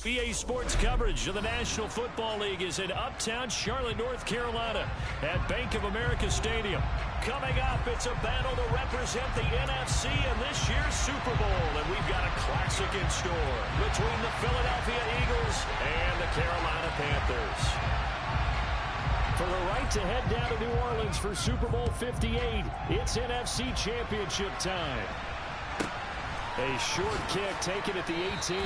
EA Sports coverage of the National Football League is in uptown Charlotte, North Carolina at Bank of America Stadium. Coming up, it's a battle to represent the NFC in this year's Super Bowl. And we've got a classic in store between the Philadelphia Eagles and the Carolina Panthers. For the right to head down to New Orleans for Super Bowl 58, it's NFC Championship time. A short kick taken at the 18.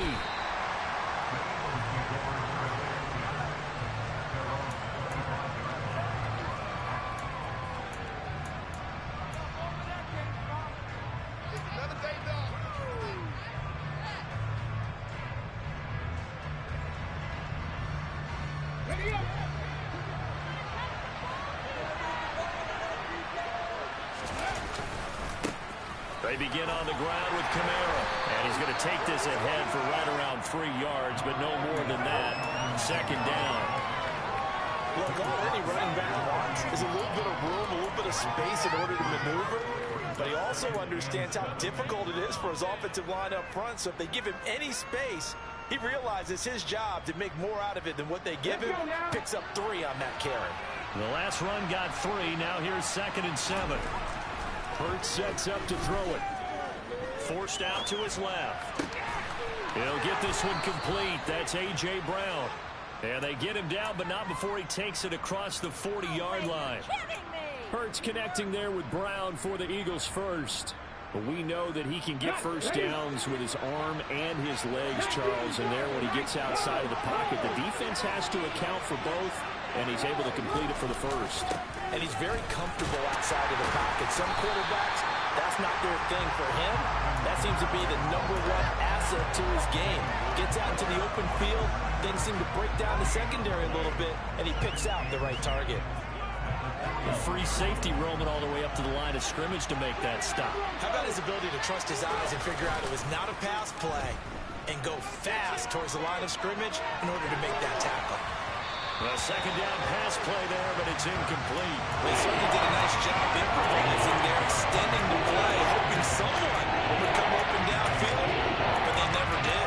They begin on the ground with Kamara, and he's going to take this ahead for right around 3 yards, but no more than that. Second down. Look, all any running back wants is a little bit of room, a little bit of space in order to maneuver, but he also understands how difficult it is for his offensive line up front, so if they give him any space, he realizes his job to make more out of it than what they give him, picks up 3 on that carry. The last run got 3, now here's 2nd and 7. Hurts sets up to throw it. Forced out to his left. He'll get this one complete. That's A.J. Brown. And they get him down, but not before he takes it across the 40-yard line. Hurts connecting there with Brown for the Eagles first. But we know that he can get first downs with his arm and his legs, Charles. And there when he gets outside of the pocket, the defense has to account for both, and he's able to complete it for the first. And he's very comfortable outside of the pocket. Some quarterbacks, that's not their thing. For him, that seems to be the #1 asset to his game. Gets out into the open field, things seem to break down the secondary a little bit, and he picks out the right target. A free safety roaming all the way up to the line of scrimmage to make that stop. How about his ability to trust his eyes and figure out it was not a pass play and go fast towards the line of scrimmage in order to make that tackle. Well, second down pass play there, but it's incomplete. They certainly did a nice job improvising there, extending the play, hoping someone would come open downfield, but they never did.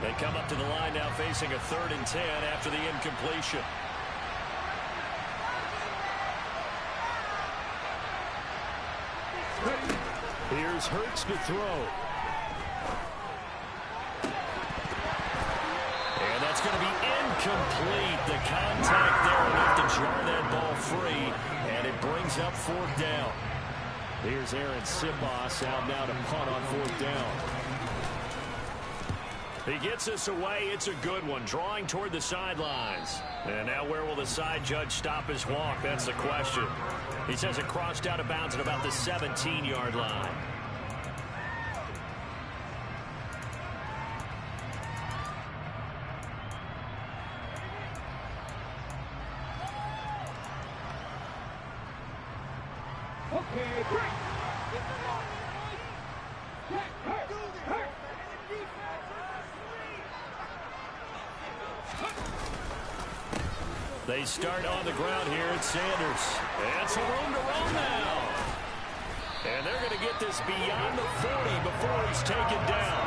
They come up to the line now facing a 3rd and 10 after the incompletion. Here's Hurts to throw. And that's going to be incomplete. The contact there enough to jar that ball free, and it brings up 4th down. Here's Aaron Sipos out now to punt on 4th down. He gets us away. It's a good one, drawing toward the sidelines. And now where will the side judge stop his walk? That's the question. He says it crossed out of bounds at about the 17-yard line. Okay, great. They start on the ground here at Sanders. And some room to run now. And they're going to get this beyond the 40 before he's taken down.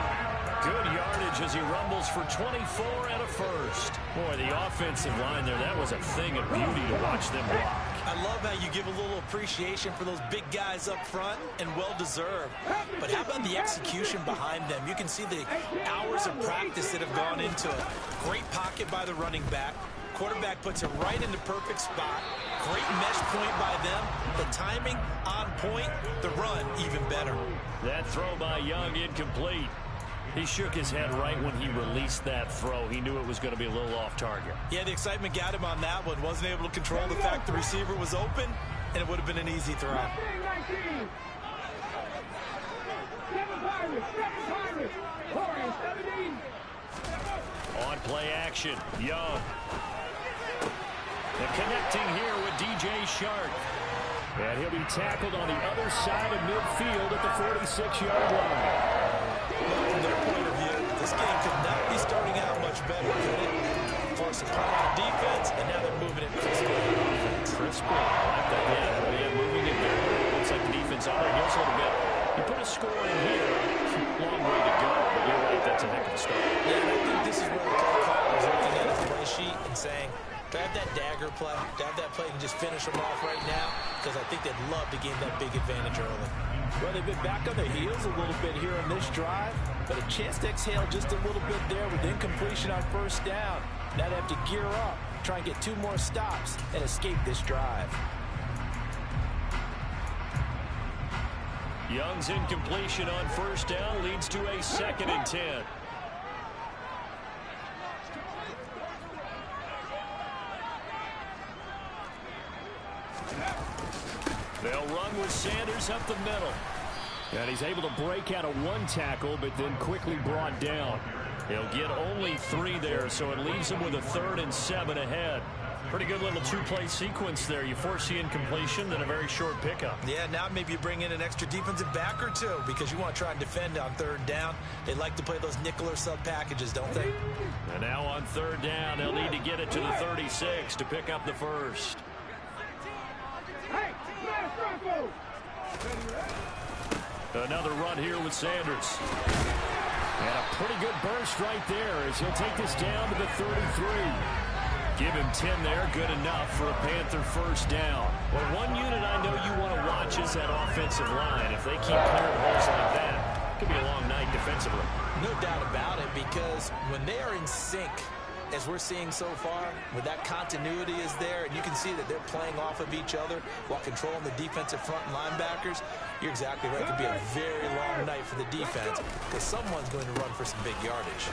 Good yardage as he rumbles for 24 and a first. Boy, the offensive line there, that was a thing of beauty to watch them block. I love how you give a little appreciation for those big guys up front, and well-deserved. But how about the execution behind them? You can see the hours of practice that have gone into it. Great pocket by the running back. Quarterback puts it right in the perfect spot. Great mesh point by them. The timing on point. The run even better. That throw by Young incomplete. He shook his head right when he released that throw. He knew it was going to be a little off target. Yeah, the excitement got him on that one. Wasn't able to control the fact the receiver was open, and it would have been an easy throw. On play action, Young. And connecting here with DJ Shark. And he'll be tackled on the other side of midfield at the 46-yard line. From their point of view, this game could not be starting out much better, could it? some play on defense, and now they're moving it crisply on offense. Crisply, I like that. Yeah, moving it very well. Looks like the defense on their heels a little bit. You put a score in here, long way to go, but you're right, that's a heck of a start. Yeah, and I think this is where the play caller is looking at his play sheet and saying, do I have that dagger play? Do I have that play and just finish them off right now? Because I think they'd love to gain that big advantage early. Well, they've been back on their heels a little bit here in this drive, but a chance to exhale just a little bit there with incompletion on first down. Now they have to gear up, try and get 2 more stops, and escape this drive. Young's incompletion on first down leads to a 2nd and 10. They'll run with Sanders up the middle. And he's able to break out of 1 tackle, but then quickly brought down. He'll get only 3 there, so it leaves him with a 3rd and 7 ahead. Pretty good little 2-play sequence there. You force the incompletion, then a very short pickup. Yeah, now maybe you bring in an extra defensive back or 2 because you want to try and defend on 3rd down. They like to play those nickel or sub packages, don't they? And now on 3rd down, they'll need to get it to the 36 to pick up the first. Another run here with Sanders. And a pretty good burst right there as he'll take this down to the 33. Give him 10 there, good enough for a Panther first down. Well, one unit I know you want to watch is that offensive line. If they keep clearing holes like that, it could be a long night defensively. No doubt about it, because when they are in sync, as we're seeing so far, with that continuity is there, and you can see that they're playing off of each other while controlling the defensive front linebackers, you're exactly right. It could be a very long night for the defense because someone's going to run for some big yardage.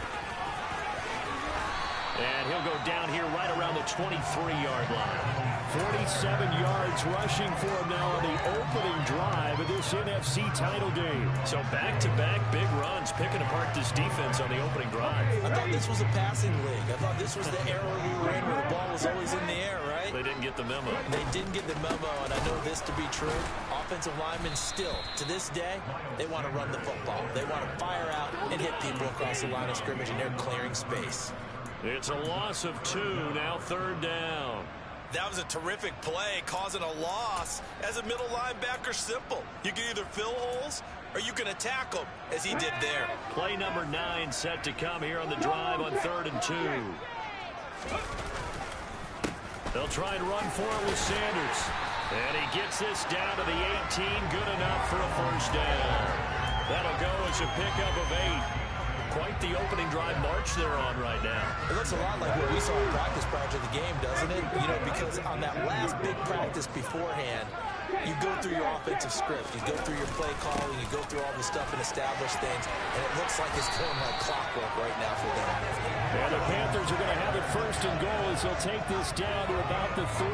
And he'll go down here right around the 23-yard line. 47 yards rushing for him now on the opening drive of this NFC title game. So back-to-back big runs picking apart this defense on the opening drive. I thought this was a passing league. I thought this was the era we were in where the ball was always in the air, right? They didn't get the memo. They didn't get the memo, and I know this to be true. Offensive linemen still, to this day, they want to run the football. They want to fire out and hit people across the line of scrimmage, and they're clearing space. It's a loss of 2, now 3rd down. That was a terrific play, causing a loss. As a middle linebacker, simple. You can either fill holes or you can attack them, as he did there. Play number 9 set to come here on the drive on 3rd and 2. They'll try and run for it with Sanders. And he gets this down to the 18, good enough for a first down. That'll go as a pickup of 8. Quite the opening drive march they're on right now. It looks a lot like what we saw in practice prior to the game, doesn't it? You know, because on that last big practice beforehand, you go through your offensive script, you go through your play calling, you go through all the stuff and establish things, and it looks like it's going like clockwork right now for them. And the Panthers are going to have it 1st and goal as they'll take this down to about the 3.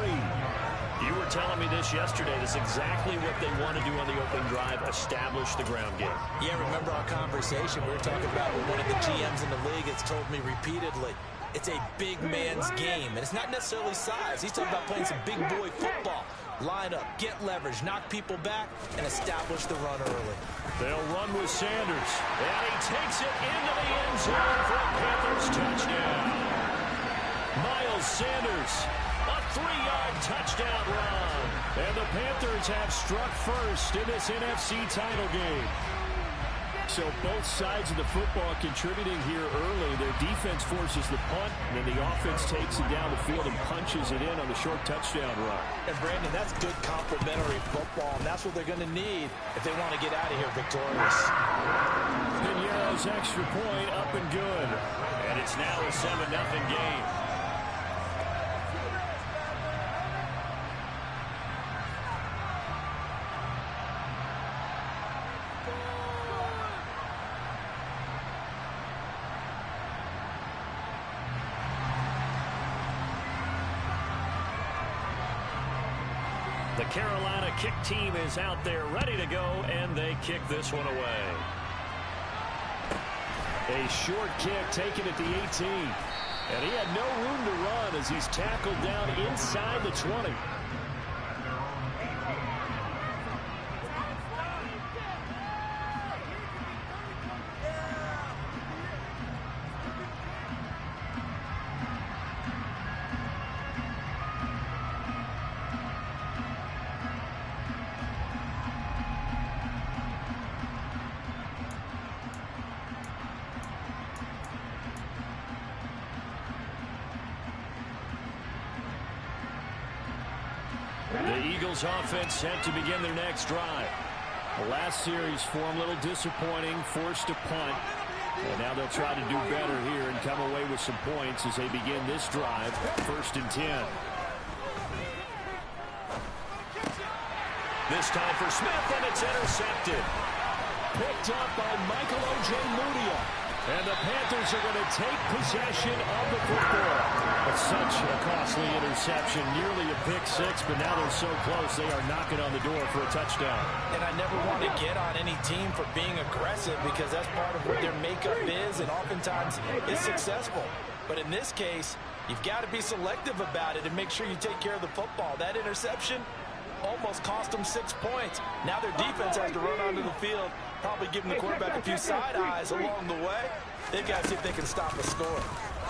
You were telling me this yesterday. That's exactly what they want to do on the opening drive, establish the ground game. Yeah, remember our conversation we were talking about with one of the GMs in the league has told me repeatedly, it's a big man's game, and it's not necessarily size. He's talking about playing some big boy football. Line up, get leverage, knock people back, and establish the run early. They'll run with Sanders, and he takes it into the end zone for a Panthers touchdown. Miles Sanders, a 3-yard touchdown run. And the Panthers have struck first in this NFC title game. So both sides of the football contributing here early. Their defense forces the punt, and then the offense takes it down the field and punches it in on the short touchdown run. And, Brandon, that's good complementary football, and that's what they're going to need if they want to get out of here victorious. Piñeiro's extra point up and good. And it's now a 7-0 game. The Carolina kick team is out there ready to go, and they kick this one away. A short kick taken at the 18. And he had no room to run as he's tackled down inside the 20. The Eagles offense set to begin their next drive. The last series for them a little disappointing, forced a punt. And now they'll try to do better here and come away with some points as they begin this drive. 1st and 10. This time for Smith, and it's intercepted. Picked up by Michael Ojemudia. And the Panthers are going to take possession of the football. It's such a costly interception, nearly a pick six, but now they're so close they are knocking on the door for a touchdown. And I never want to get on any team for being aggressive because that's part of what their makeup is and oftentimes is successful. But in this case, you've got to be selective about it and make sure you take care of the football. That interception almost cost them 6 points. Now their defense has to run onto the field, probably giving the quarterback a few side eyes along the way. They've got to see if they can stop a score.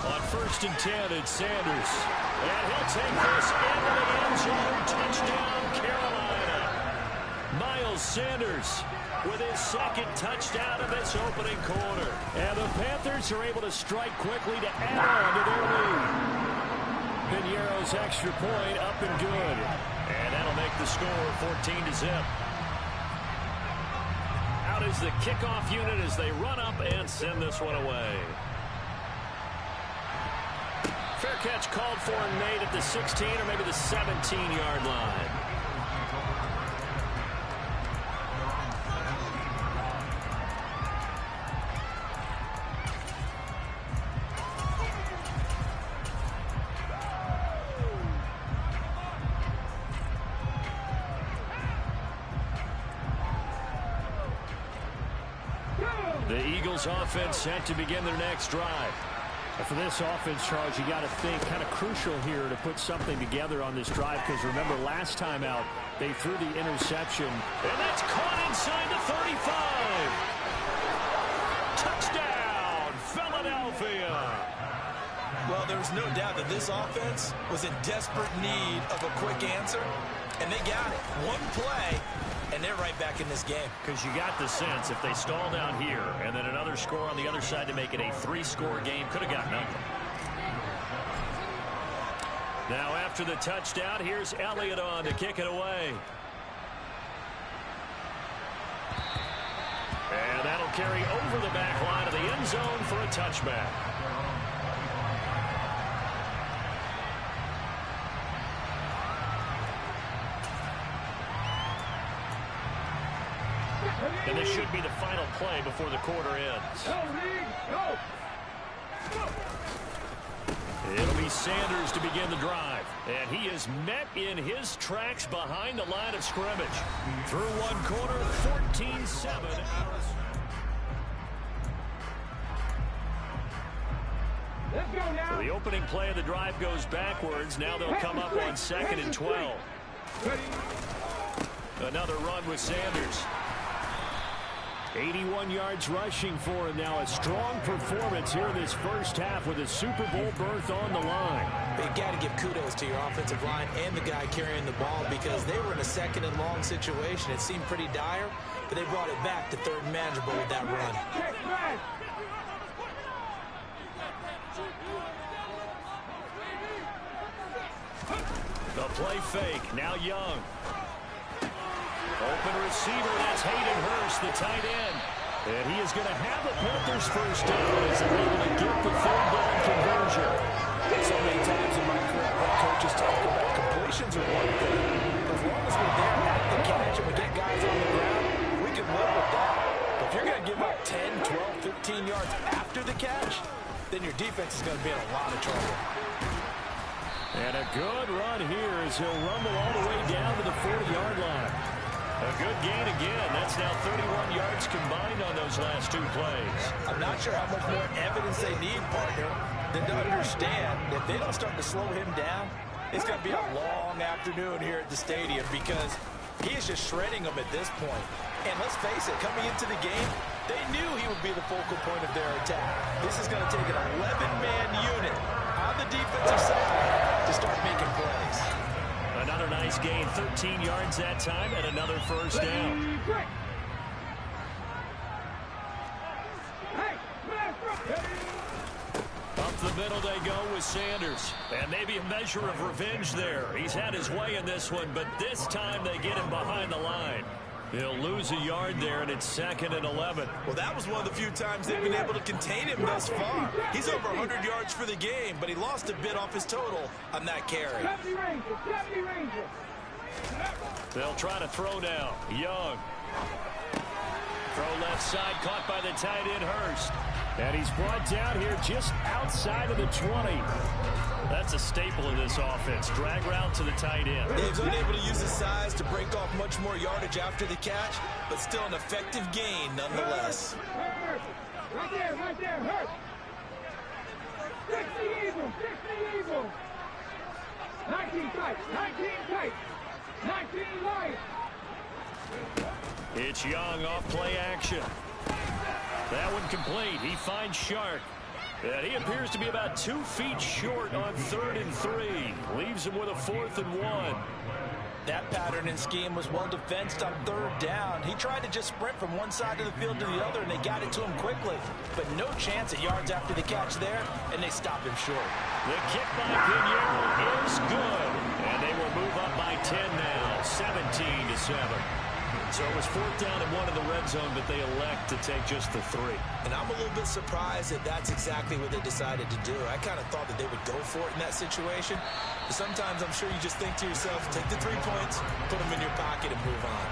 On 1st and 10, it's Sanders. And he'll take this into the end zone. Touchdown, Carolina. Miles Sanders with his 2nd touchdown of this opening quarter. And the Panthers are able to strike quickly to add on to their lead. Piñeiro's extra point up and good. And that'll make the score 14-0. Out is the kickoff unit as they run up and send this one away. Fair catch called for and made at the 16 or maybe the 17-yard line. The Eagles offense set to begin their next drive. And for this offense, Charles, you got to think kind of crucial here to put something together on this drive because remember last time out they threw the interception. And that's caught inside the 35. Touchdown, Philadelphia. Well, there's no doubt that this offense was in desperate need of a quick answer, and they got it. One play, and they're right back in this game. Because you got the sense if they stall down here and then another score on the other side to make it a 3-score game, could have gotten nothing. Now after the touchdown, here's Elliott on to kick it away. And that'll carry over the back line of the end zone for a touchback. And this should be the final play before the quarter ends. It'll be Sanders to begin the drive. And he is met in his tracks behind the line of scrimmage. Through one quarter, 14-7. So the opening play of the drive goes backwards. Now they'll come up on 2nd and 12. Another run with Sanders. 81 yards rushing for him now. A strong performance here in this first half with a Super Bowl berth on the line. You got to give kudos to your offensive line and the guy carrying the ball because they were in a 2nd and long situation. It seemed pretty dire, but they brought it back to 3rd and manageable with that run. The play fake. Now Young. Open receiver, that's Hayden Hurst, the tight end. And he is going to have the Panthers first down as they're able to get the 3rd down conversion. So many times in my career, what coaches talk about completions are one thing. As long as we're there at the catch and we get guys on the ground, we can live with that. But if you're going to give up 10, 12, 15 yards after the catch, then your defense is going to be in a lot of trouble. And a good run here as he'll rumble all the way down to the 40-yard line. A good gain again. That's now 31 yards combined on those last 2 plays. I'm not sure how much more evidence they need, partner, than to understand that if they don't start to slow him down, it's going to be a long afternoon here at the stadium because he is just shredding them at this point. And let's face it, coming into the game, they knew he would be the focal point of their attack. This is going to take an 11-man unit on the defensive side to start making plays. Another nice gain, 13 yards that time, and another first down. Up the middle they go with Sanders. And maybe a measure of revenge there. He's had his way in this one, but this time they get him behind the line. He'll lose a yard there, and it's 2nd and 11. Well, that was one of the few times they've been able to contain him thus far. He's over 100 yards for the game, but he lost a bit off his total on that carry. 70 Rangers. They'll try to throw now. Young. Throw left side, caught by the tight end, Hurst. And he's brought down here just outside of the 20. That's a staple of this offense. Drag route to the tight end. Yeah, he's unable to use his size to break off much more yardage after the catch, but still an effective gain nonetheless. Right there, Hurst. 60 Eagles. 19 tight. 19 light. It's Young off play action. That one complete. He finds Shark. And he appears to be about 2 feet short on 3rd and 3. Leaves him with a 4th and 1. That pattern and scheme was well defensed on 3rd down. He tried to just sprint from one side of the field to the other, and they got it to him quickly. But no chance at yards after the catch there, and they stopped him short. The kick by Pinheiro is good. And they will move up by 10 now, 17-7. So it was 4th down and 1 in the red zone, but they elect to take just the 3. And I'm a little bit surprised that that's exactly what they decided to do. I kind of thought that they would go for it in that situation. But sometimes I'm sure you just think to yourself, take the 3 points, put them in your pocket, and move on.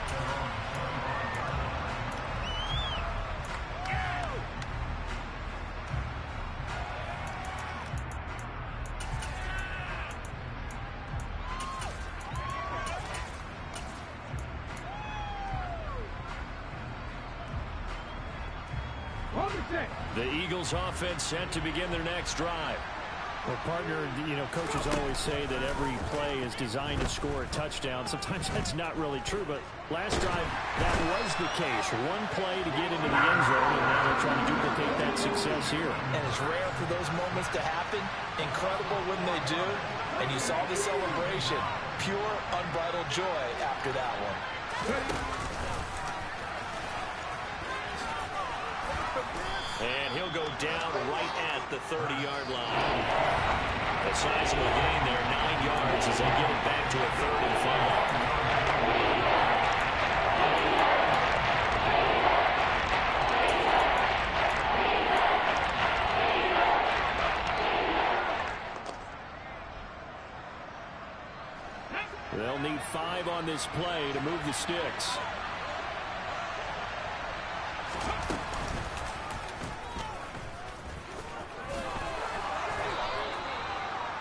The Eagles offense set to begin their next drive. Well, partner, coaches always say that every play is designed to score a touchdown. Sometimes that's not really true, but last drive, that was the case. One play to get into the end zone, and now they're trying to duplicate that success here. And it's rare for those moments to happen. Incredible when they do. And you saw the celebration. Pure, unbridled joy after that one. And he'll go down right at the 30-yard line. A sizable gain there, 9 yards as they get it back to a 3rd and 5. They'll need 5 on this play to move the sticks.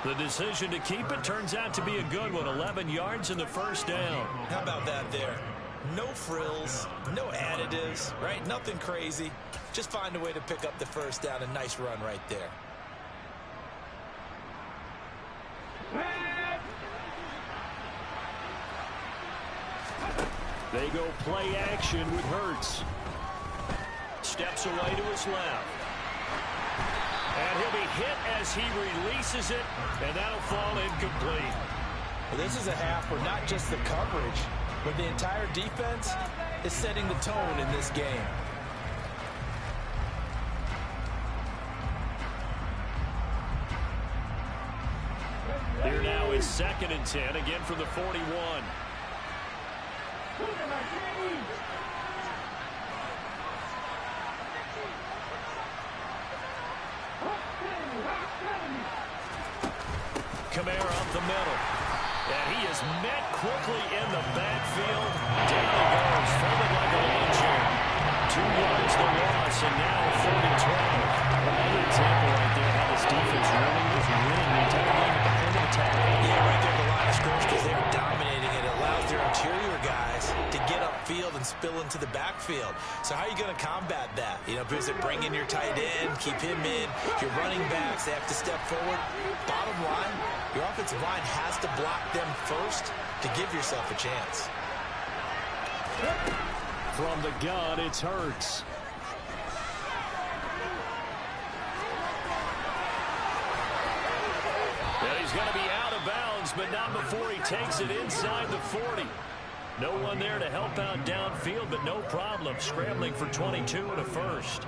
The decision to keep it turns out to be a good one. 11 yards in the 1st down. How about that there? No frills, no additives, right? Nothing crazy. Just find a way to pick up the 1st down. A nice run right there. They go play action with Hurts. Steps away to his left. And he'll be hit as he releases it, and that'll fall incomplete. Well, this is a half where not just the coverage, but the entire defense is setting the tone in this game. Here now is 2nd and 10, again from the 41. Kamara up the middle. And he is met quickly in the backfield. Down he goes, folded like a lawn chair. 2 yards the loss, and now 3rd and 12. Another example right there how this defense really is winning the entire game at the point of attack. Yeah, right there at the line of scrimmage because they're dominating it. It allows their interior guys to get upfield and spill into the backfield. So how are you going to combat that? Because they bring in your tight end, keep him in. Your running backs, they have to step forward. Bottom line, your offensive line has to block them first to give yourself a chance. From the gun, it's Hurts. And he's going to be out of bounds, but not before he takes it inside the 40. No one there to help out downfield, but no problem scrambling for 22 and a 1st.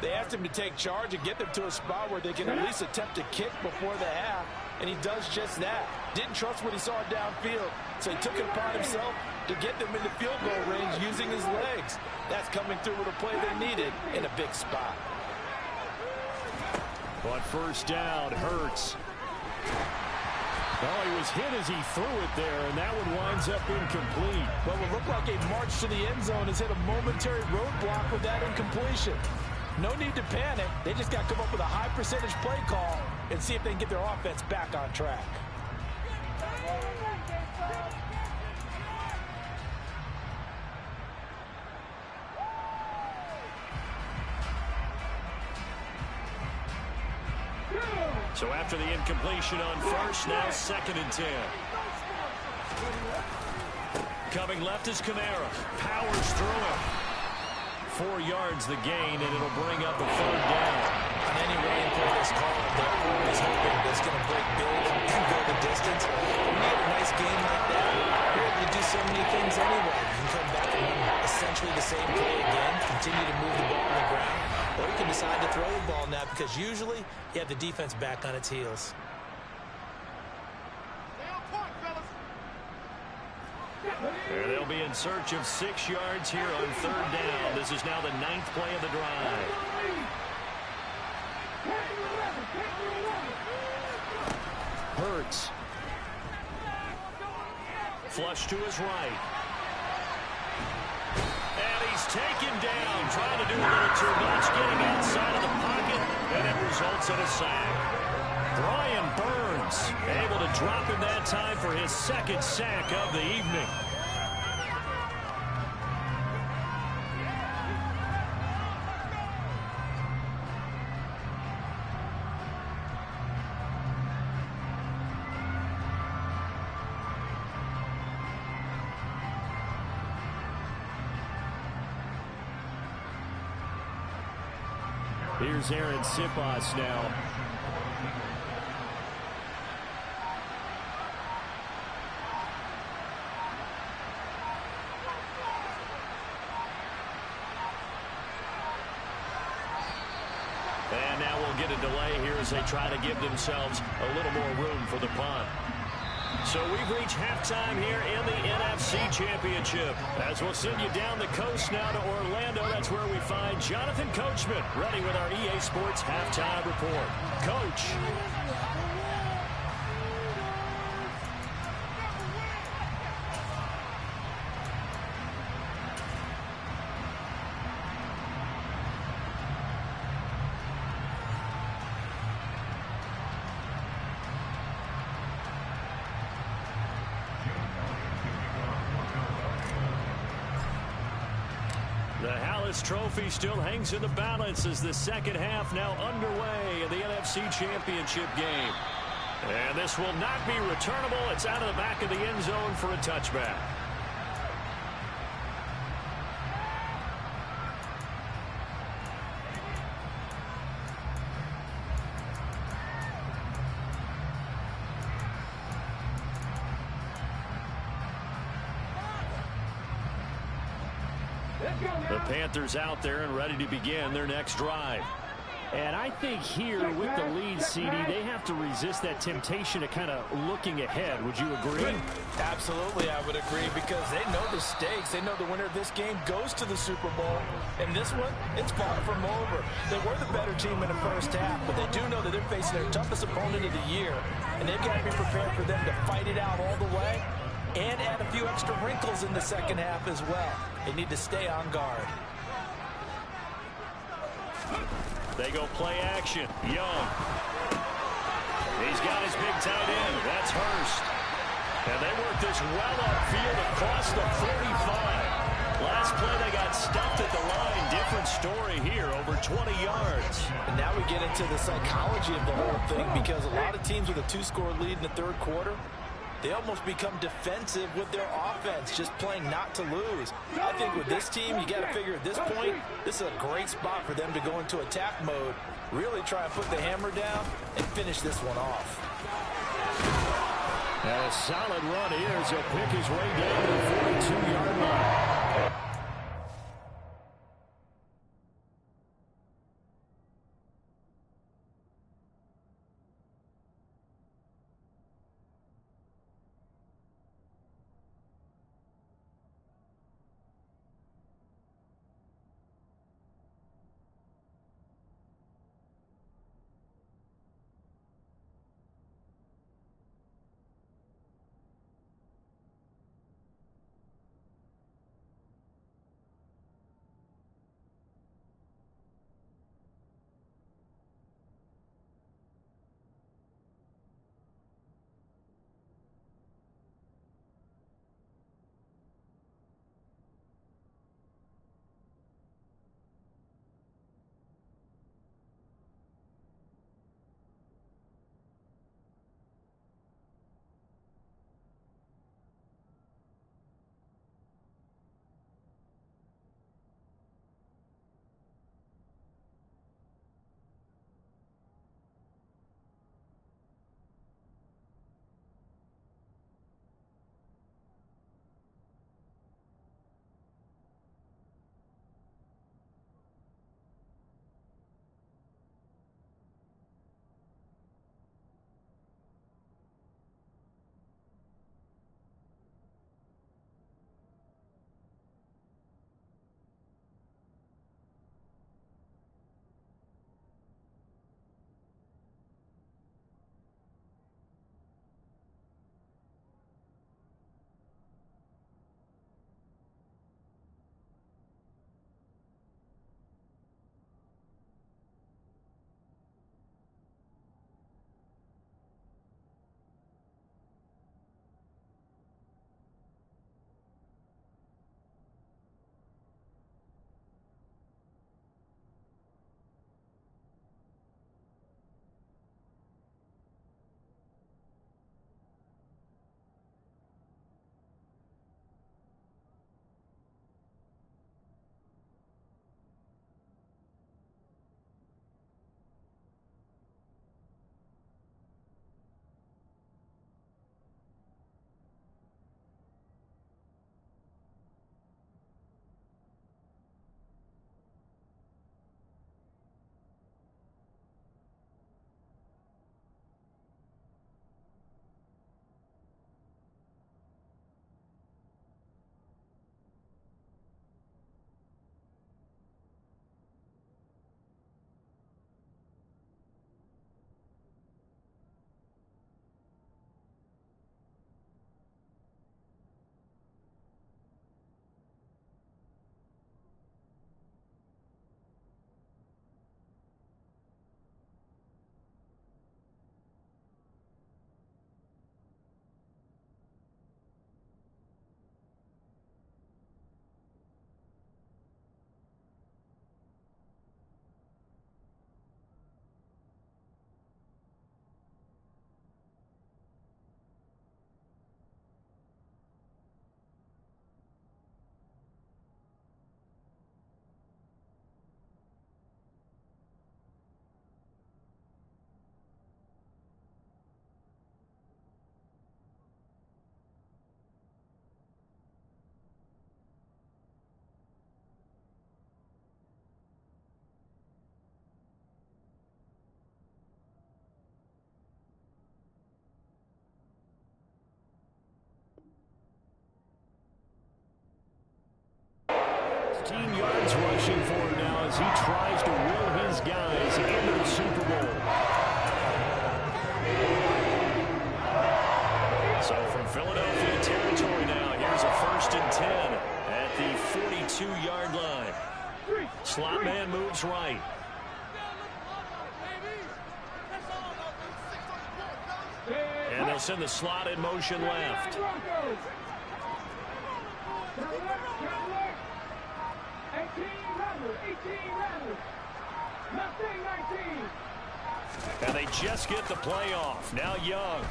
They asked him to take charge and get them to a spot where they can at least attempt to kick before the half, and he does just that. Didn't trust what he saw downfield, so he took it upon himself to get them into field goal range using his legs. That's coming through with a play they needed in a big spot. But first down, Hurts. Oh, he was hit as he threw it there, and that one winds up incomplete. What would look like a march to the end zone has hit a momentary roadblock with that incompletion. No need to panic. They just got to come up with a high percentage play call and see if they can get their offense back on track. So after the incompletion on first, now 2nd and 10. Coming left is Kamara. Powers through it. 4 yards the gain, and it'll bring up a 3rd down. On any running play that's called, they're always hoping that's going to break big and go the distance. When you have a nice game like that, you're able to do so many things anyway. You can come back and run essentially the same play again, continue to move the ball on the ground, or you can decide to throw the ball now because usually you have the defense back on its heels. And they'll be in search of 6 yards here on 3rd down. This is now the 9th play of the drive. Hurts. Flush to his right. And he's taken down, trying to do a little too much, getting outside of the pocket, and it results in a sack. Brian Burns able to drop him that time for his 2nd sack of the evening. Here's Aaron Siposs now. And now we'll get a delay here as they try to give themselves a little more room for the punt. So we've reached halftime here in the NFC Championship. As we'll send you down the coast now to Orlando, that's where we find Jonathan Coachman, ready with our EA Sports Halftime Report. Coach. The Hallis Trophy still hangs in the balance as the 2nd half now underway in the NFC Championship game. And this will not be returnable. It's out of the back of the end zone for a touchback. The Panthers out there and ready to begin their next drive. And I think here with the lead, CD, they have to resist that temptation to kind of looking ahead. Would you agree? Absolutely, I would agree, because they know the stakes. They know the winner of this game goes to the Super Bowl. And this one, it's far from over. They were the better team in the first half, but they do know that they're facing their toughest opponent of the year. And they've got to be prepared for them to fight it out all the way and add a few extra wrinkles in the second half as well. They need to stay on guard. They go play action. Young. He's got his big tight end. That's Hurst. And they work this well upfield across the 45. Last play they got stuffed at the line. Different story here, over 20 yards. And now we get into the psychology of the whole thing, because a lot of teams with a 2-score lead in the third quarter, they almost become defensive with their offense, just playing not to lose. I think with this team, you got to figure at this point, this is a great spot for them to go into attack mode, really try and put the hammer down and finish this one off. And a solid run here as he'll pick his way down to the 42-yard line. 15 yards rushing for him now as he tries to will his guys into the Super Bowl. So from Philadelphia territory now, here's a 1st and 10 at the 42-yard line. Slot man moves right. And they'll send the slot in motion left. And they just get the play off. Now Young.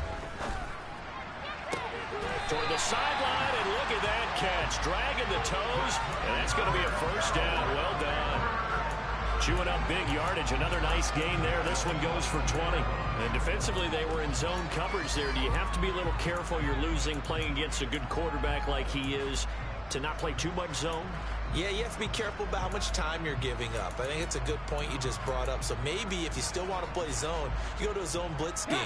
Toward the sideline, and look at that catch. Dragging the toes, and that's going to be a 1st down. Well done. Chewing up big yardage. Another nice gain there. This one goes for 20. And defensively, they were in zone coverage there. Do you have to be a little careful? You're losing playing against a good quarterback like he is to not play too much zone? Yeah, you have to be careful about how much time you're giving up. I think it's a good point you just brought up. So maybe if you still want to play zone, you go to a zone blitz scheme.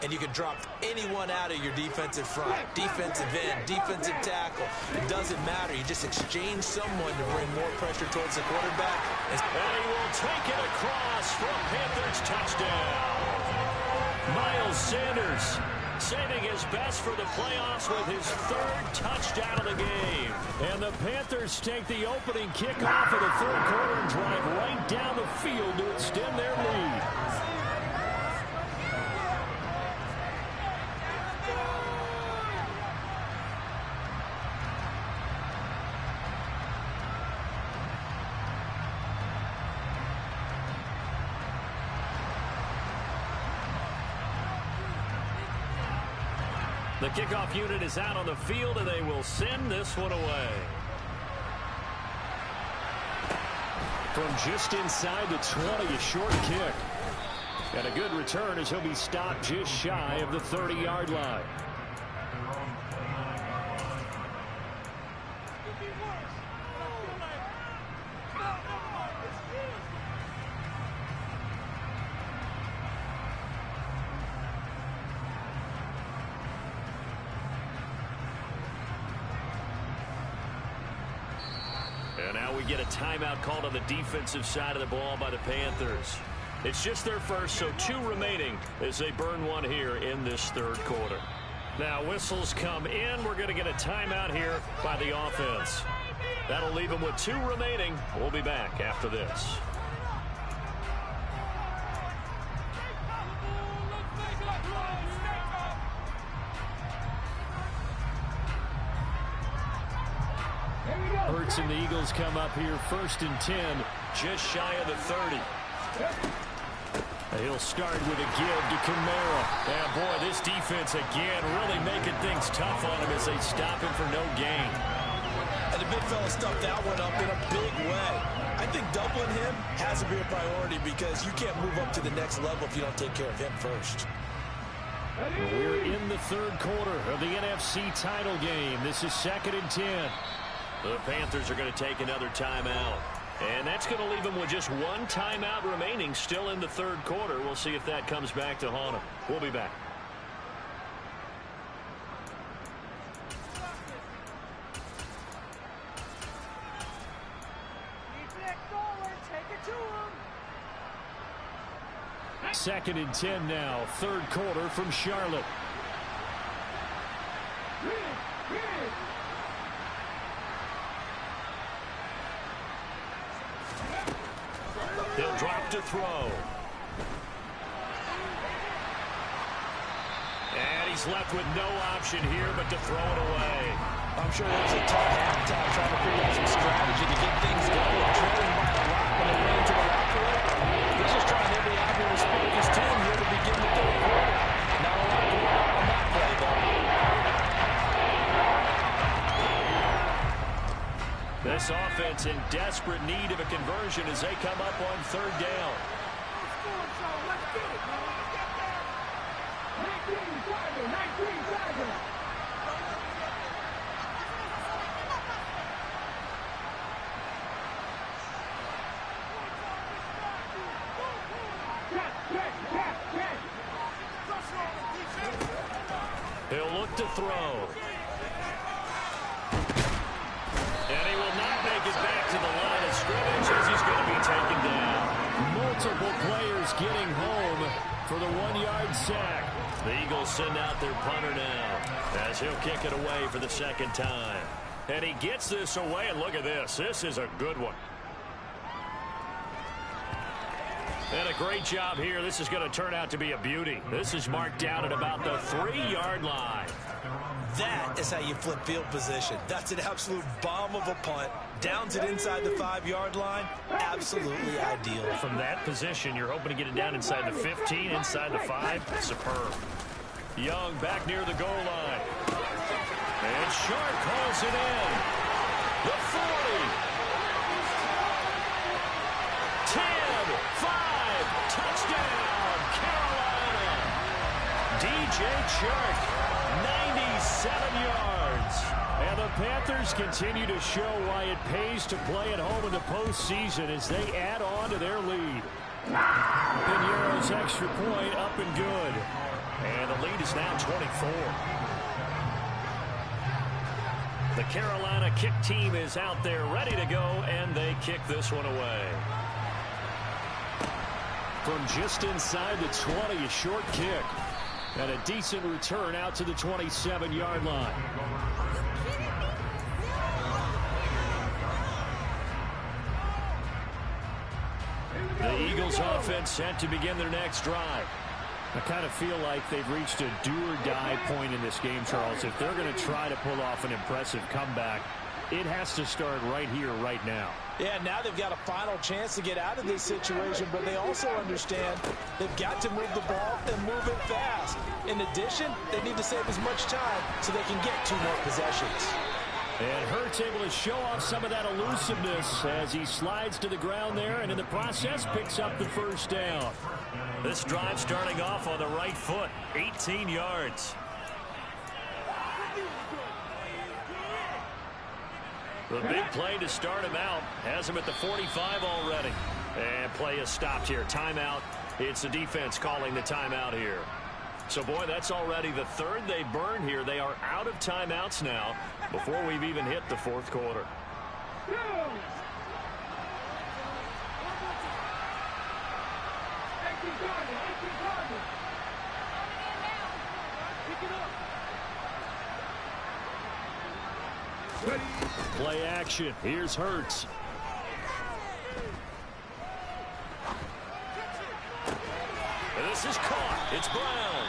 And you can drop anyone out of your defensive front. Defensive end, defensive tackle. It doesn't matter. You just exchange someone to bring more pressure towards the quarterback. And he will take it across for a Panthers touchdown. Miles Sanders saving his best for the playoffs with his 3rd touchdown of the game. And the Panthers take the opening kickoff of the 3rd quarter and drive right down the field to extend their lead. The kickoff unit is out on the field, and they will send this one away. From just inside the 20, a short kick. And a good return as he'll be stopped just shy of the 30-yard line. And now we get a timeout called on the defensive side of the ball by the Panthers. It's just their first, so 2 remaining as they burn one here in this 3rd quarter. Now whistles come in. We're going to get a timeout here by the offense. That'll leave them with 2 remaining. We'll be back after this. Hurts and the Eagles come up here 1st and 10, just shy of the 30. He'll start with a give to Kamara. And boy, this defense again really making things tough on him as they stop him for no gain. And the big fella stuffed that one up in a big way. I think doubling him has to be a priority because you can't move up to the next level if you don't take care of him first. We're in the 3rd quarter of the NFC title game. This is 2nd and 10. The Panthers are going to take another timeout. And that's going to leave them with just 1 timeout remaining still in the 3rd quarter. We'll see if that comes back to haunt them. We'll be back. Second and 10 now. 3rd quarter from Charlotte. He'll drop to throw. And he's left with no option here but to throw it away. I'm sure that's a tough halftime trying to figure out some strategy to get things going. Trailing by a lot when they ran to the locker room. He's just trying every avenue to speak his team here to begin the 3rd quarter. Not a lot going on that play, though. This offense in desperate need of a conversion as they come up on 3rd down. He'll look to throw. And he will not make it back to the line of scrimmage as he's going to be taken down. Multiple players getting home for the 1-yard sack. The Eagles send out their punter now as he'll kick it away for the second time. And he gets this away, and look at this. This is a good one. And a great job here. This is going to turn out to be a beauty. This is marked down at about the 3-yard line. That is how you flip field position. That's an absolute bomb of a punt. Downs it inside the 5-yard line. Absolutely ideal. From that position, you're hoping to get it down inside the 15, inside the 5. Superb. Young back near the goal line. And Sharp calls it in. The 40. 10, 5, touchdown, Carolina. DJ Chark, 97 yards. And the Panthers continue to show why it pays to play at home in the postseason as they add on to their lead. Piñeiro's extra point up and good. And the lead is now 24. The Carolina kick team is out there ready to go, and they kick this one away. From just inside the 20, a short kick. And a decent return out to the 27-yard line. The Eagles offense set to begin their next drive. I kind of feel like they've reached a do-or-die point in this game, Charles. If they're going to try to pull off an impressive comeback, it has to start right here, right now. Yeah, now they've got a final chance to get out of this situation, but they also understand they've got to move the ball and move it fast. In addition, they need to save as much time so they can get 2 more possessions. And Hurts able to show off some of that elusiveness as he slides to the ground there, and in the process picks up the first down. This drive starting off on the right foot, 18 yards. The big play to start him out has him at the 45 already. And play is stopped here. Timeout. It's the defense calling the timeout here. So, boy, that's already the 3rd they burned here. They are out of timeouts now before we've even hit the 4th quarter. Play action. Here's Hurts. This is caught. It's Brown.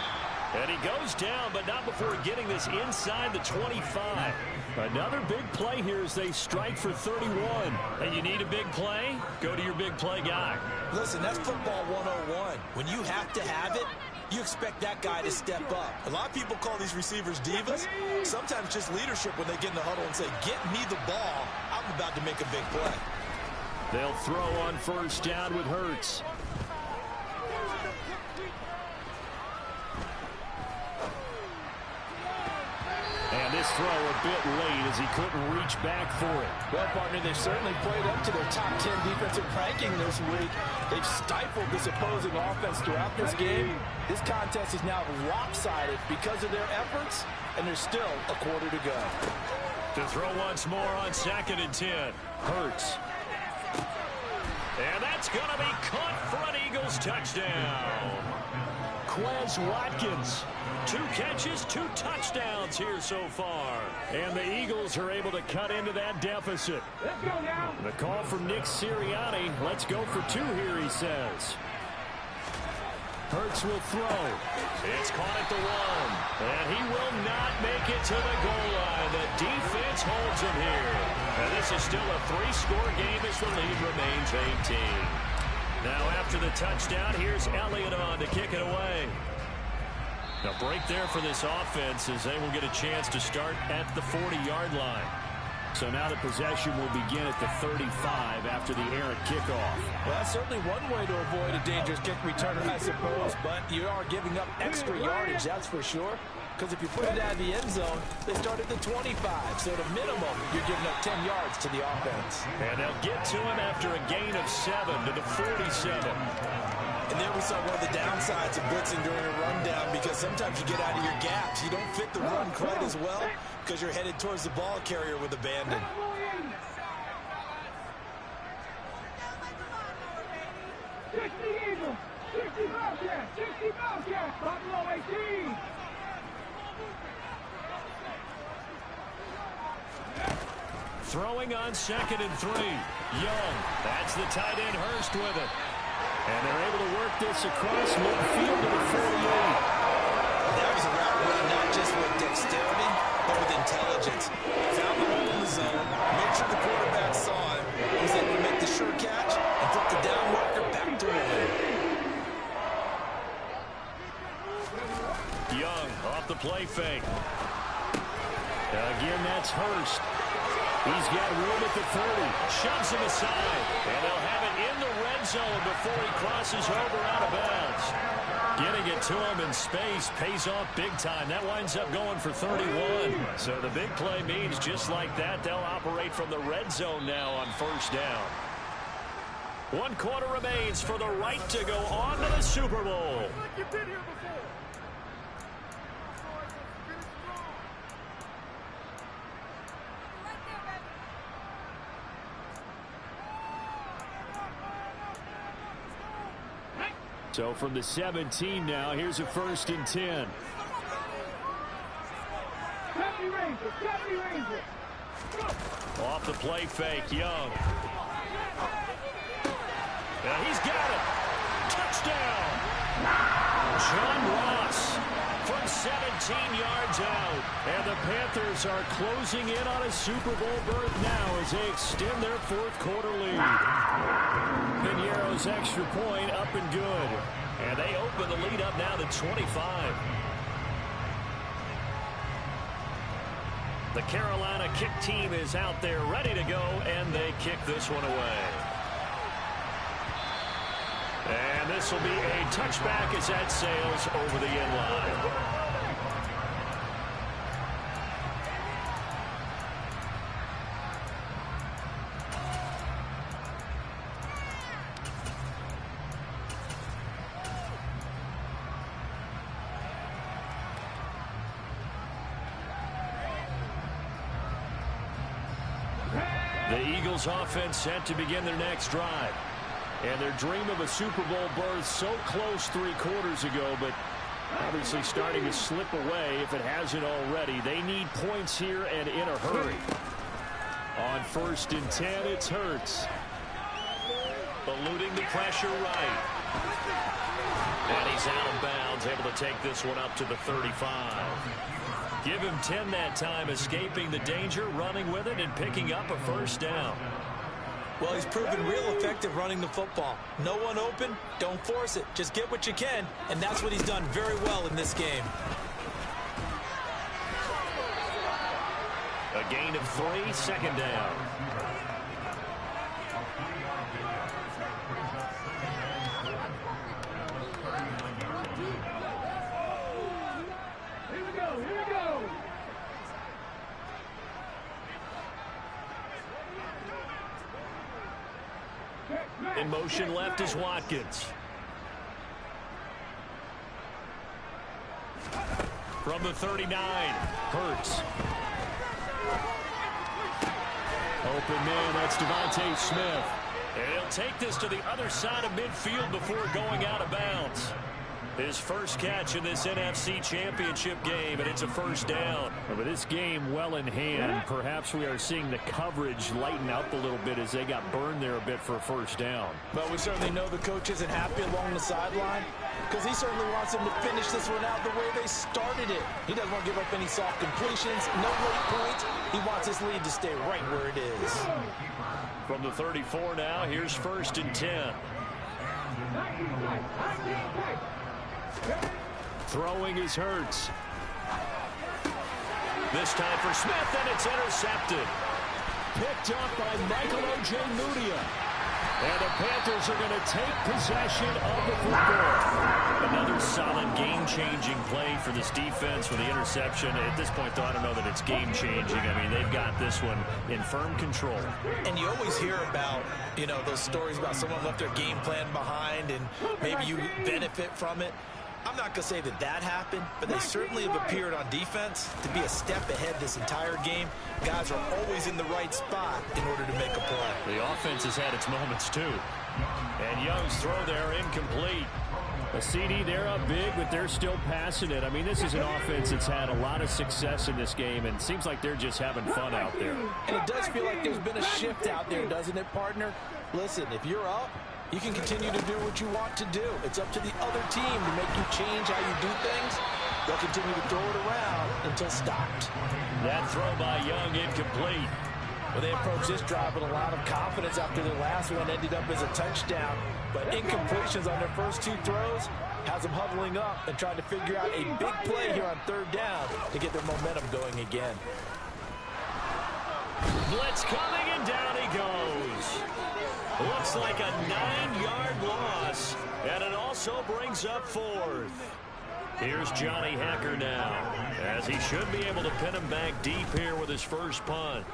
And he goes down, but not before getting this inside the 25. Another big play here as they strike for 31. And you need a big play? Go to your big play guy. Listen, that's football 101. When you have to have it, you expect that guy to step up. A lot of people call these receivers divas. Sometimes just leadership when they get in the huddle and say, get me the ball. I'm about to make a big play. They'll throw on first down with Hurts. And this throw a bit late as he couldn't reach back for it. Well, partner, they've certainly played up to their top 10 defensive ranking this week. They've stifled this opposing offense throughout this game. This contest is now lopsided because of their efforts, and there's still a quarter to go. To throw once more on 2nd and 10. Hurts. And that's going to be caught for an Eagles touchdown. Quez Watkins. 2 catches, 2 touchdowns here so far. And the Eagles are able to cut into that deficit. Let's go now. The call from Nick Sirianni. Let's go for 2 here, he says. Hurts will throw. It's caught at the 1. And he will not make it to the goal line. The defense holds him here. And this is still a 3-score game as the lead remains 18. Now after the touchdown, here's Elliott on to kick it away. A break there for this offense as they will get a chance to start at the 40-yard line. So now the possession will begin at the 35 after the errant kickoff. Well, that's certainly one way to avoid a dangerous kick returner, I suppose, but you are giving up extra yardage, that's for sure. Because if you put it out of the end zone, they start at the 25. So at a minimum, you're giving up 10 yards to the offense. And they'll get to him after a gain of 7 to the 47. And there we saw one of the downsides of blitzing during a rundown because sometimes you get out of your gaps. You don't fit the run quite as well because you're headed towards the ball carrier with abandon. 19. Throwing on 2nd and 3. Young. That's the tight end Hurst with it. And they're able to work this across midfield to the 48. That was a route run not just with dexterity, but with intelligence. Found the hole in the zone, made sure the quarterback saw him, was able to make the sure catch, and flip the down marker back to one. Young off the play fake. Again, that's Hurst. He's got room at the 30. Shoves him aside. And they'll have it in the red zone before he crosses over out of bounds. Getting it to him in space pays off big time. That winds up going for 31. So the big play means just like that, they'll operate from the red zone now on 1st down. 1 quarter remains for the right to go on to the Super Bowl. So from the 17 now, here's a 1st and 10. 70 Ranger, 70 Ranger. Off the play fake, Young. He's got it. Touchdown. John Ross from 17 yards out. And the Panthers are closing in on a Super Bowl berth now as they extend their 4th quarter lead. Piñeiro's extra point up and good. And they open the lead up now to 25. The Carolina kick team is out there ready to go, and they kick this one away. And this will be a touchback as that sails over the end line. The Eagles offense set to begin their next drive. And their dream of a Super Bowl berth so close 3 quarters ago, but obviously starting to slip away if it hasn't already. They need points here and in a hurry. On 1st and 10, it's Hurts. Eluding the pressure right. And he's out of bounds, able to take this one up to the 35. Give him 10 that time, escaping the danger, running with it, and picking up a 1st down. Well, he's proven real effective running the football. No one open, don't force it. Just get what you can, and that's what he's done very well in this game. A gain of 3, 2nd down. Here we go, here we go. In motion left is Watkins. From the 39, Hurts. Open man, that's Devontae Smith. And he'll take this to the other side of midfield before going out of bounds. His first catch in this NFC Championship game, and it's a 1st down. With this game well in hand, perhaps we are seeing the coverage lighten up a little bit as they got burned there a bit for a 1st down. But we certainly know the coach isn't happy along the sideline because he certainly wants them to finish this one out the way they started it. He doesn't want to give up any soft completions, no late points. He wants his lead to stay right where it is. From the 34 now, here's 1st and 10. Throwing is Hurts. This time for Smith, and it's intercepted. Picked up by Michael Ojemudia. And the Panthers are going to take possession of the football. Another solid game-changing play for this defense with the interception. At this point, though, I don't know that it's game-changing. I mean, they've got this one in firm control. And you always hear about, you know, those stories about someone left their game plan behind and maybe you benefit from it. I'm not going to say that that happened, but they certainly have appeared on defense to be a step ahead this entire game. Guys are always in the right spot in order to make a play. The offense has had its moments, too. And Young's throw there incomplete. A CD, they're up big, but they're still passing it. I mean, this is an offense that's had a lot of success in this game, and it seems like they're just having fun out there. And it does feel like there's been a shift out there, doesn't it, partner? Listen, if you're up, you can continue to do what you want to do. It's up to the other team to make you change how you do things. They'll continue to throw it around until stopped. That throw by Young incomplete. Well, they approached this drive with a lot of confidence after their last one ended up as a touchdown. But incompletions on their first two throws has them huddling up and trying to figure out a big play here on third down to get their momentum going again. Blitz coming, and down he goes. Looks like a 9-yard loss, and it also brings up fourth. Here's Johnny Hekker now, as he should be able to pin him back deep here with his first punt.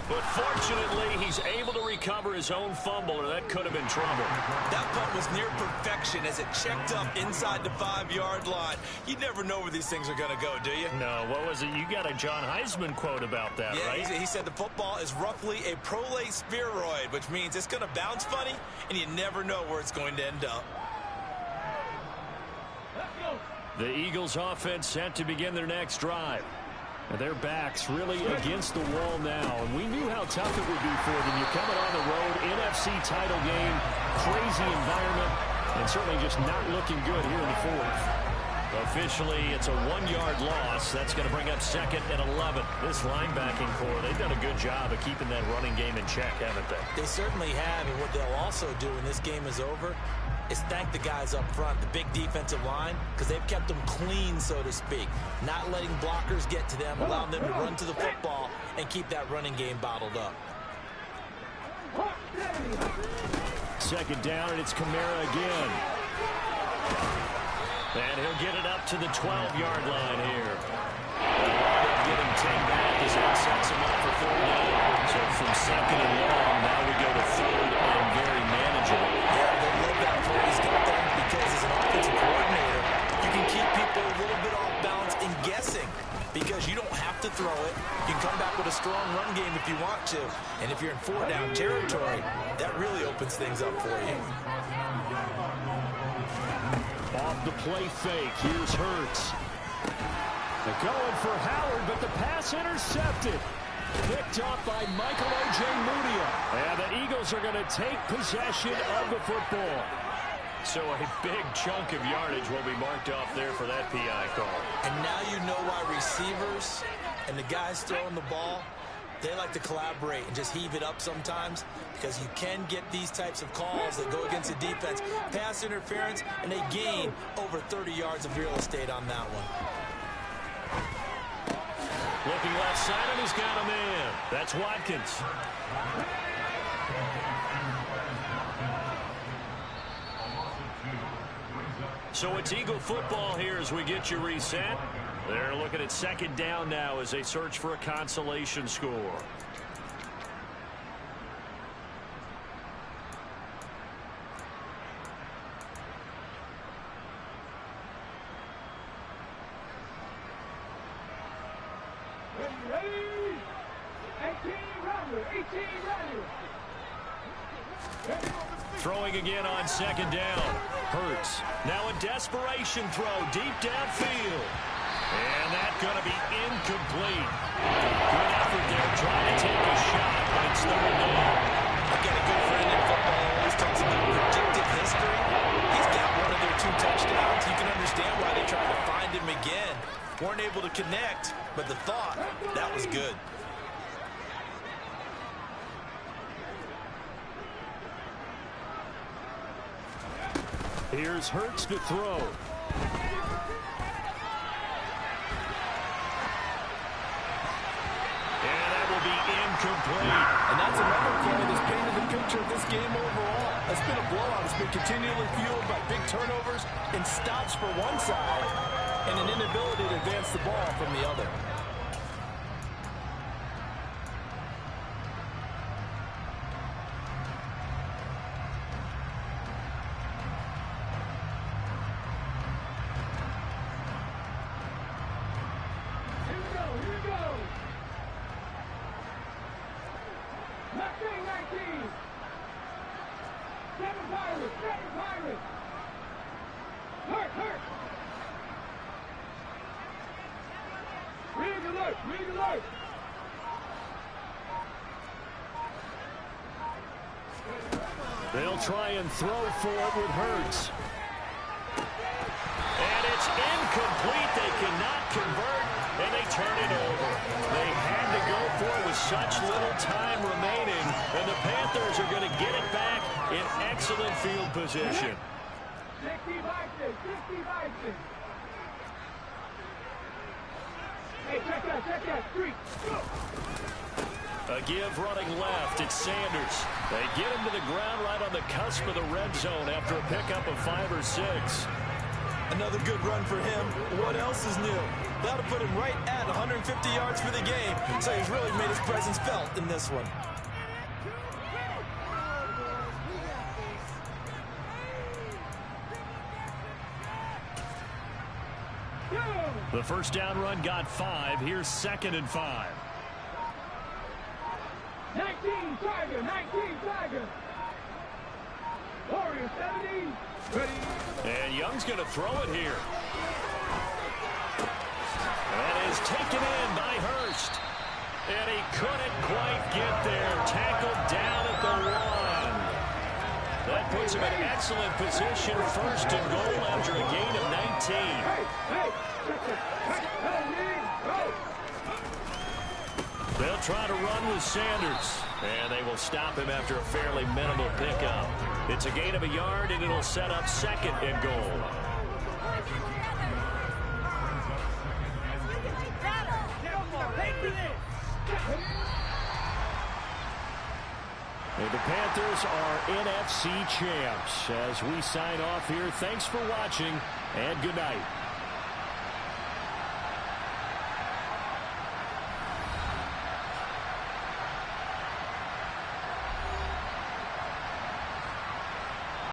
But fortunately, he's able to recover his own fumble, or that could have been trouble. That punt was near perfection as it checked up inside the 5-yard line. You never know where these things are going to go, do you? No, what was it? You got a John Heisman quote about that, yeah, right? He said the football is roughly a prolate spheroid, which means it's going to bounce funny, and you never know where it's going to end up. The Eagles offense set to begin their next drive. And their backs really against the wall now. And we knew how tough it would be for them. You're coming on the road, NFC title game, crazy environment, and certainly just not looking good here in the fourth. Officially, it's a 1-yard loss. That's going to bring up 2nd and 11. This linebacking core, they've done a good job of keeping that running game in check, haven't they? They certainly have, and what they'll also do when this game is over is thank the guys up front, the big defensive line, because they've kept them clean, so to speak. Not letting blockers get to them, allowing them to run to the football and keep that running game bottled up. 2nd down, and it's Kamara again. And he'll get it up to the 12-yard line here. Getting 10 back as that sets him up for 4th down. So from 2nd and long, now we go to 3rd and very manageable. Yeah, they love that play he's got there because as an offensive coordinator, you can keep people a little bit off balance and guessing because you don't have to throw it. You can come back with a strong run game if you want to. And if you're in 4-down territory, that really opens things up for you. Off the play fake, here's Hurts. They're going for Howard, but the pass intercepted. Picked up by Michael Ojemudia. And the Eagles are going to take possession of the football. So a big chunk of yardage will be marked off there for that PI call. And now you know why receivers and the guys throwing the ball, they like to collaborate and just heave it up sometimes because you can get these types of calls that go against the defense. Pass interference, and they gain over 30 yards of real estate on that one. Looking left side, and he's got a man. That's Watkins. So it's Eagle football here as we get you reset. They're looking at 2nd down now as they search for a consolation score. Ready? 18 runners. Throwing again on 2nd down. Hurts. Now a desperation throw deep downfield. And that's going to be incomplete. Good effort there trying to take a shot, but it's 3rd down. I've got a good friend in football who always talks about predictive history. He's got one of their 2 touchdowns. You can understand why they tried to find him again. Weren't able to connect, but the thought, that was good. Here's Hurts to throw. And that will be incomplete. And that's another play that's painted the picture of this game overall. It's been a blowout. It's been continually fueled by big turnovers and stops for one side and an inability to advance the ball from the other. Here we go. 19. Pirates. Steady Pirates. Hurt. Rig alert. They'll try and throw for it with Hurts. And it's incomplete. They cannot convert, and they turn it over. They had to go for it with such little time remaining, and the Panthers are going to get it back in excellent field position. 60 Vikings. Hey, check that. Street. A give running left. It's Sanders. They get him to the ground right on the cusp of the red zone after a pickup of 5 or 6. Another good run for him. What else is new? That'll put him right at 150 yards for the game. So he's really made his presence felt in this one. The first down run got 5. Here's 2nd and 5. 19 Tiger. Warriors 70. Ready. And Young's going to throw it here. That is taken in by Hurst. And he couldn't quite get there. Tackled down at the 1. That puts him in excellent position. 1st and goal after a gain of 19. They'll try to run with Sanders. And they will stop him after a fairly minimal pickup. It's a gain of a yard, and it'll set up 2nd and goal. And the Panthers are NFC champs. As we sign off here, thanks for watching, and good night.